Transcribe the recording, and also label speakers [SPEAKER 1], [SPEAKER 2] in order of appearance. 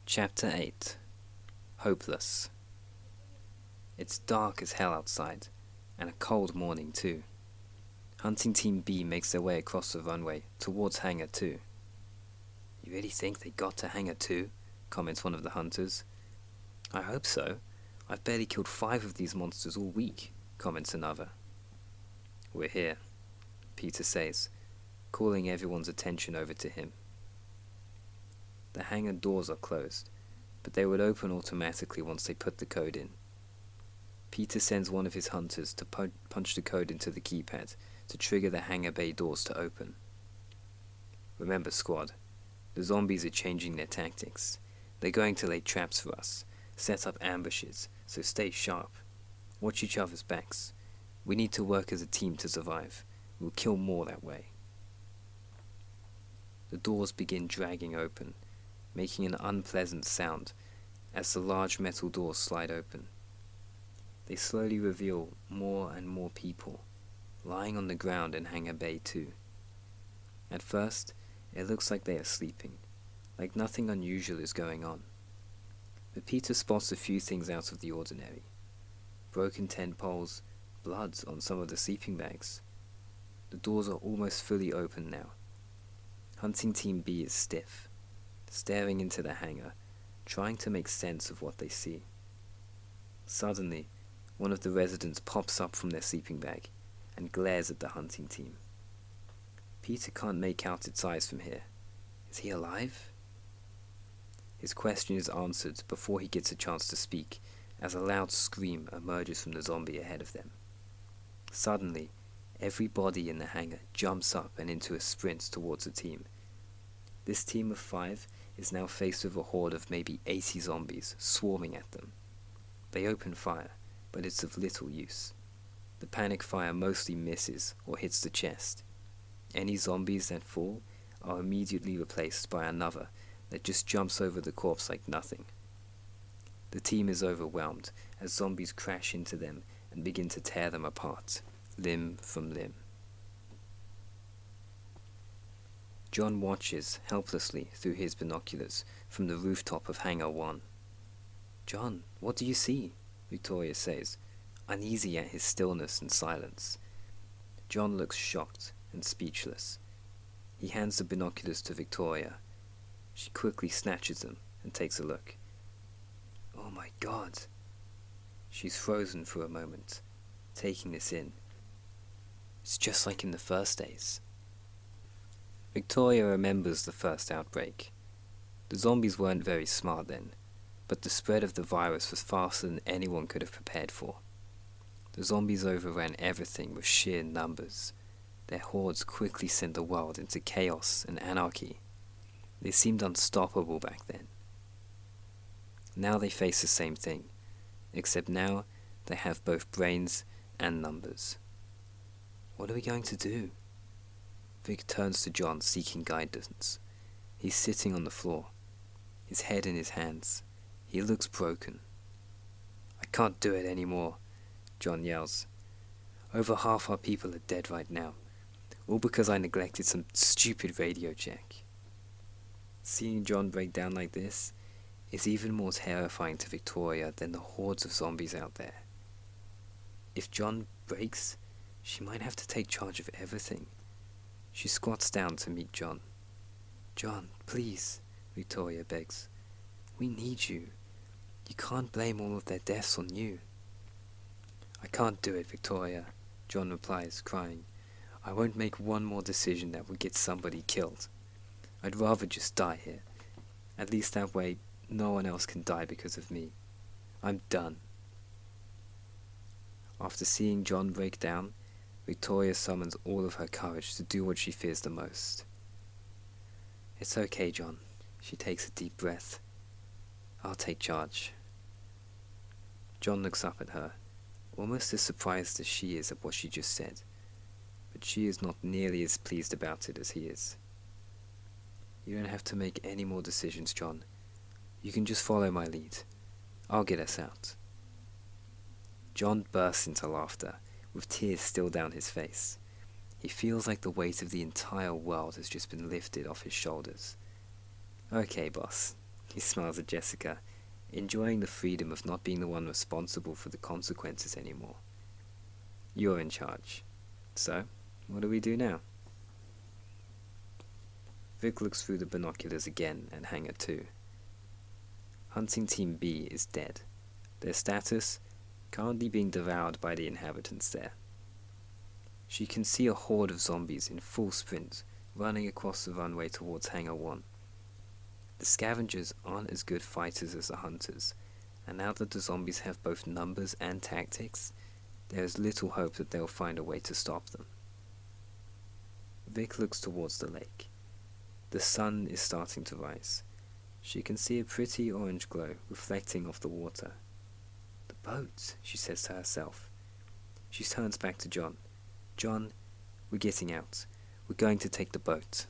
[SPEAKER 1] Chapter 8. Hopeless. It's dark as hell outside, and a cold morning too. Hunting Team B makes their way across the runway towards Hangar 2. "You really think they got to Hangar 2? Comments one of the hunters. "I hope so. I've barely killed 5 of these monsters all week," comments another. "We're here," Peter says, calling everyone's attention over to him. The hangar doors are closed, but they would open automatically once they put the code in. Peter sends one of his hunters to punch the code into the keypad to trigger the hangar bay doors to open. "Remember, squad, the zombies are changing their tactics. They're going to lay traps for us, set up ambushes, so stay sharp. Watch each other's backs. We need to work as a team to survive. We'll kill more that way." The doors begin dragging open, making an unpleasant sound as the large metal doors slide open. They slowly reveal more and more people, lying on the ground in Hangar Bay 2. At first, it looks like they are sleeping, like nothing unusual is going on. But Peter spots a few things out of the ordinary. Broken tent poles, blood on some of the sleeping bags. The doors are almost fully open now. Hunting Team B is stiff, staring into the hangar, trying to make sense of what they see. Suddenly, one of the residents pops up from their sleeping bag and glares at the hunting team. Peter can't make out its eyes from here. Is he alive? His question is answered before he gets a chance to speak, as a loud scream emerges from the zombie ahead of them. Suddenly, every body in the hangar jumps up and into a sprint towards the team. This team of 5 is now faced with a horde of maybe 80 zombies swarming at them. They open fire, but it's of little use. The panic fire mostly misses or hits the chest. Any zombies that fall are immediately replaced by another that just jumps over the corpse like nothing. The team is overwhelmed as zombies crash into them and begin to tear them apart, limb from limb. John watches helplessly through his binoculars from the rooftop of Hangar 1. "John, what do you see?" Victoria says, uneasy at his stillness and silence. John looks shocked and speechless. He hands the binoculars to Victoria. She quickly snatches them and takes a look. "Oh my God!" She's frozen for a moment, taking this in. It's just like in the first days. Victoria remembers the first outbreak. The zombies weren't very smart then, but the spread of the virus was faster than anyone could have prepared for. The zombies overran everything with sheer numbers. Their hordes quickly sent the world into chaos and anarchy. They seemed unstoppable back then. Now they face the same thing, except now they have both brains and numbers. "What are we going to do?" Vic turns to John, seeking guidance. He's sitting on the floor, his head in his hands. He looks broken. "I can't do it anymore," John yells. "Over half our people are dead right now, all because I neglected some stupid radio check." Seeing John break down like this is even more terrifying to Victoria than the hordes of zombies out there. If John breaks, she might have to take charge of everything. She squats down to meet John. "John, please," Victoria begs. "We need you. You can't blame all of their deaths on you." "I can't do it, Victoria," John replies, crying. "I won't make one more decision that would get somebody killed. I'd rather just die here. At least that way, no one else can die because of me. I'm done." After seeing John break down, Victoria summons all of her courage to do what she fears the most. "It's okay, John." She takes a deep breath. "I'll take charge." John looks up at her, almost as surprised as she is at what she just said, but she is not nearly as pleased about it as he is. "You don't have to make any more decisions, John. You can just follow my lead. I'll get us out." John bursts into laughter, with tears still down his face. He feels like the weight of the entire world has just been lifted off his shoulders. "Okay, boss," He smiles at Jessica, enjoying the freedom of not being the one responsible for the consequences anymore. You're in charge. So, what do we do now? Vic looks through the binoculars again at Hangar 2. Hunting Team B is dead. Their status, currently being devoured by the inhabitants there. She can see a horde of zombies in full sprint running across the runway towards Hangar 1. The scavengers aren't as good fighters as the hunters, and now that the zombies have both numbers and tactics, there is little hope that they'll find a way to stop them. Vic looks towards the lake. The sun is starting to rise. She can see a pretty orange glow reflecting off the water. The boat, she says to herself. She turns back to John. John, we're getting out. We're going to take the boat.